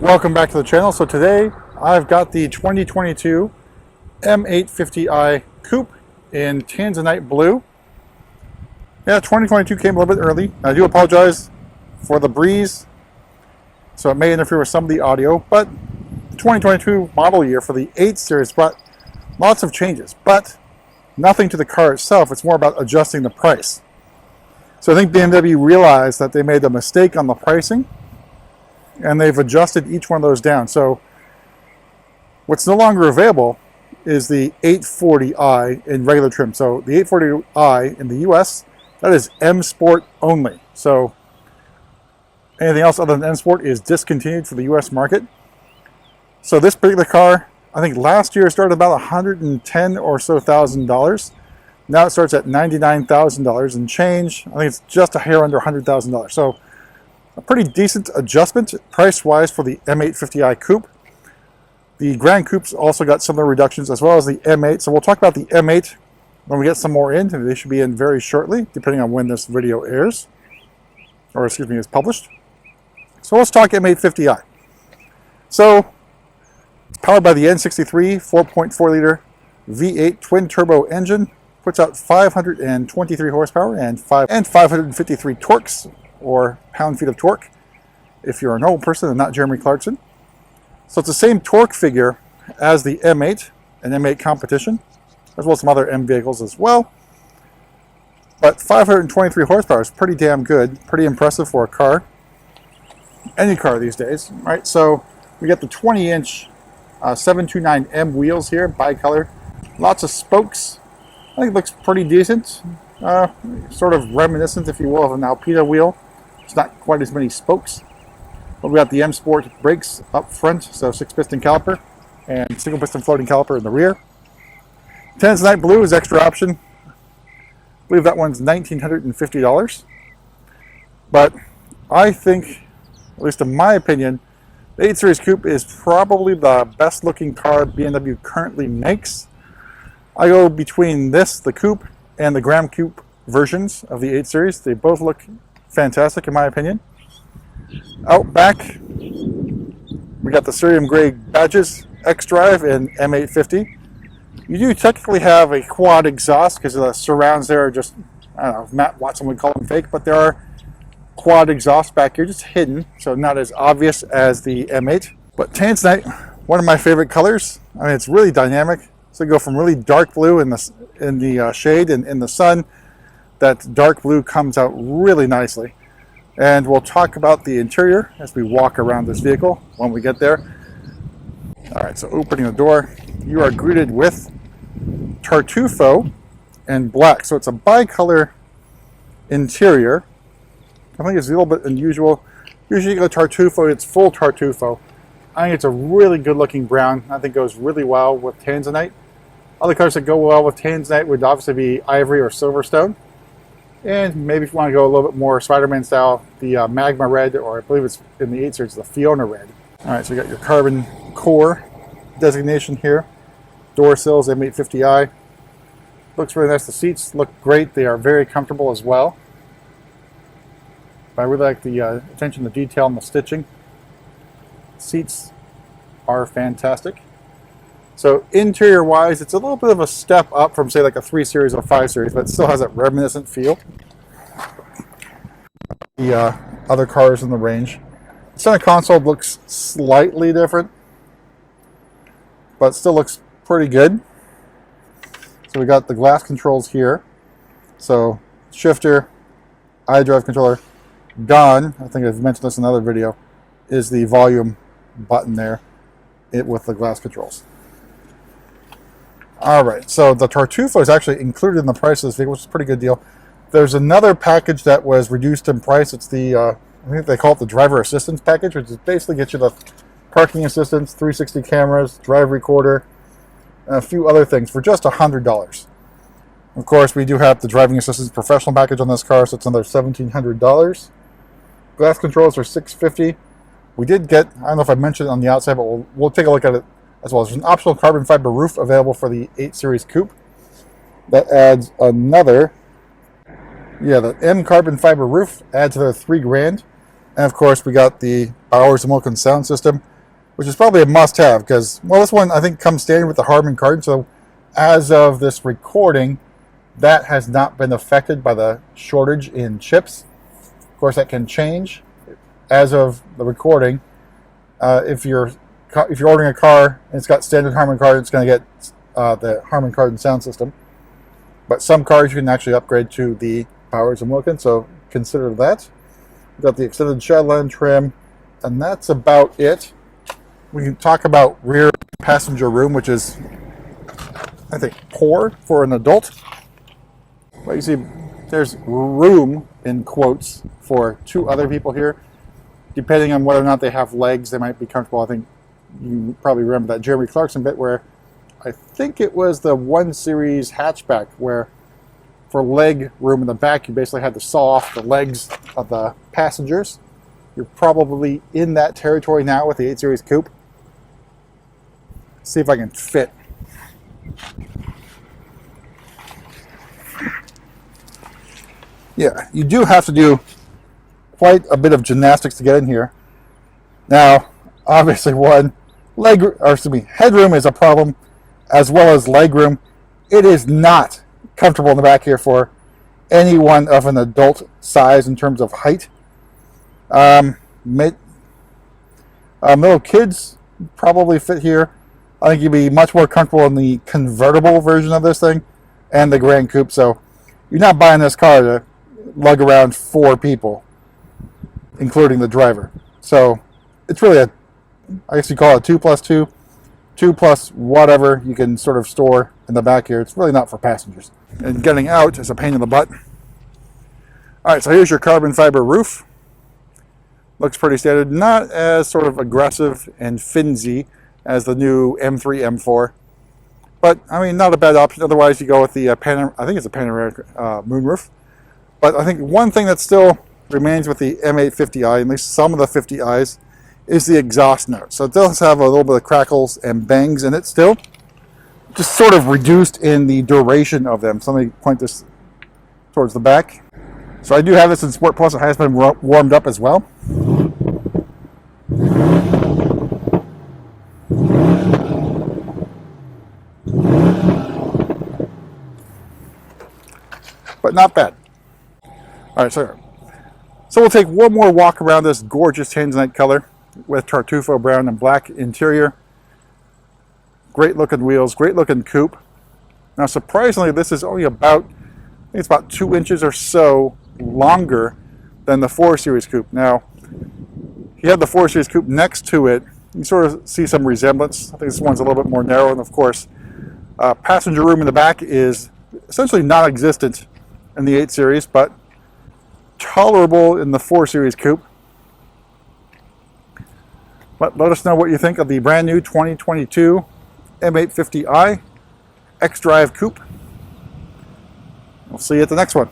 Welcome back to the channel. So today I've got the 2022 M850i Coupe in Tanzanite blue. Yeah, 2022 came a little bit early. I do apologize for the breeze, so it may interfere with some of the audio, but the 2022 model year for the 8 Series brought lots of changes, but nothing to the car itself. It's more about adjusting the price. So I think BMW realized that they made a mistake on the pricing, and they've adjusted each one of those down. So what's no longer available is the 840i in regular trim. So the 840i in the US, that is M Sport only. So anything else other than M Sport is discontinued for the US market. So this particular car, I think last year started about $110,000 or so. Now it starts at $99,000 and change. I think it's just a hair under $100,000. So a pretty decent adjustment price-wise for the M850i Coupe. The Grand Coupes also got similar reductions, as well as the M8. So we'll talk about the M8 when we get some more in, and they should be in very shortly, depending on when this video airs, or excuse me, is published. So let's talk M850i. So it's powered by the N63 4.4 liter V8 twin turbo engine, puts out 523 horsepower and 553 torques, or pound-feet of torque, if you're an old person and not Jeremy Clarkson. So it's the same torque figure as the M8 and M8 competition, as well as some other M vehicles as well. But 523 horsepower is pretty damn good, pretty impressive for a car, any car these days, right? So we got the 20-inch 729M wheels here, bicolor, lots of spokes. I think it looks pretty decent, sort of reminiscent, if you will, of an Alpina wheel. It's not quite as many spokes, but we got the M Sport brakes up front, so 6-piston caliper and single-piston floating caliper in the rear. Tanzanite blue is extra option. I believe that one's $1,950. But I think, at least in my opinion, the 8 Series Coupe is probably the best-looking car BMW currently makes. I go between this, the Coupe, and the Grand Coupe versions of the 8 Series. They both look fantastic in my opinion. Out back, we got the cerium gray badges, xDrive and M850. You do technically have a quad exhaust because the surrounds there are just, I don't know, Matt Watson would call them fake, but there are quad exhausts back here, just hidden, so not as obvious as the M8. But Tanzanite, one of my favorite colors. I mean, it's really dynamic. So you go from really dark blue in the shade and in the sun. That dark blue comes out really nicely. And we'll talk about the interior as we walk around this vehicle when we get there. All right, so opening the door, you are greeted with Tartufo and black. So it's a bicolor interior. I think it's a little bit unusual. Usually you go Tartufo, it's full Tartufo. I think it's a really good looking brown. I think it goes really well with Tanzanite. Other colors that go well with Tanzanite would obviously be ivory or silverstone. And maybe if you want to go a little bit more Spider-Man style, the Magma Red, or I believe it's in the 8 Series, the Fiona Red. All right, so you got your carbon core designation here. Door sills, M850i. Looks really nice. The seats look great. They are very comfortable as well. I really like the attention to detail and the stitching. Seats are fantastic. So interior-wise, it's a little bit of a step up from, say, like a 3 Series or 5 Series, but it still has that reminiscent feel. The other cars in the range. The center console looks slightly different, but still looks pretty good. So we got the glass controls here. So shifter, iDrive controller. Gone, I think I've mentioned this in another video, is the volume button there with the glass controls. All right, so the Tartufo is actually included in the price of this vehicle, which is a pretty good deal. There's another package that was reduced in price. It's the, I think they call it the driver assistance package, which is basically gets you the parking assistance, 360 cameras, drive recorder, and a few other things for just $100. Of course, we do have the driving assistance professional package on this car, so it's another $1,700. Glass controls are $650. We did get, I don't know if I mentioned it on the outside, but we'll take a look at it as well. There's an optional carbon fiber roof available for the 8 Series Coupe. That adds another, the M carbon fiber roof adds another $3,000. And of course, we got the Bowers & Wilkins sound system, which is probably a must-have because, well, this one I think comes standard with the Harman Kardon. So as of this recording, that has not been affected by the shortage in chips. Of course, that can change as of the recording. If you're ordering a car and it's got standard Harman Kardon, it's going to get the Harman Kardon sound system. But some cars you can actually upgrade to the Bowers & Wilkins, so consider that. We've got the extended Shadowland trim, and that's about it. We can talk about rear passenger room, which is, I think, poor for an adult. But you see, there's room, in quotes, for 2 other people here. Depending on whether or not they have legs, they might be comfortable. I think you probably remember that Jeremy Clarkson bit where I think it was the 1 Series hatchback where for leg room in the back, you basically had to saw off the legs of the passengers. You're probably in that territory now with the 8 Series Coupe. See if I can fit. Yeah, you do have to do quite a bit of gymnastics to get in here. Now, obviously, headroom is a problem, as well as legroom. It is not comfortable in the back here for anyone of an adult size in terms of height. Little kids probably fit here. I think you'd be much more comfortable in the convertible version of this thing and the Grand Coupe. So you're not buying this car to lug around 4 people, including the driver. So it's really I guess you call it 2+2, 2 plus whatever you can sort of store in the back here. It's really not for passengers. And getting out is a pain in the butt. All right, so here's your carbon fiber roof. Looks pretty standard, not as sort of aggressive and finsy as the new M3, M4. But, I mean, not a bad option. Otherwise, you go with the, I think it's a panoramic moonroof. But I think one thing that still remains with the M850i, at least some of the 50i's, is the exhaust note. So it does have a little bit of crackles and bangs in it still. Just sort of reduced in the duration of them. So let me point this towards the back. So I do have this in Sport Plus. It has been warmed up as well. But not bad. All right, so we'll take one more walk around this gorgeous Tanzanite color with Tartufo brown and black interior. Great looking wheels, great looking coupe. Now surprisingly, this is only about, I think it's about 2 inches or so longer than the 4 Series Coupe. Now, if you have the 4 Series Coupe next to it, you sort of see some resemblance. I think this one's a little bit more narrow, and of course, passenger room in the back is essentially non-existent in the 8 Series, but tolerable in the 4 Series Coupe. But let us know what you think of the brand new 2022 M850i xDrive Coupe. We'll see you at the next one.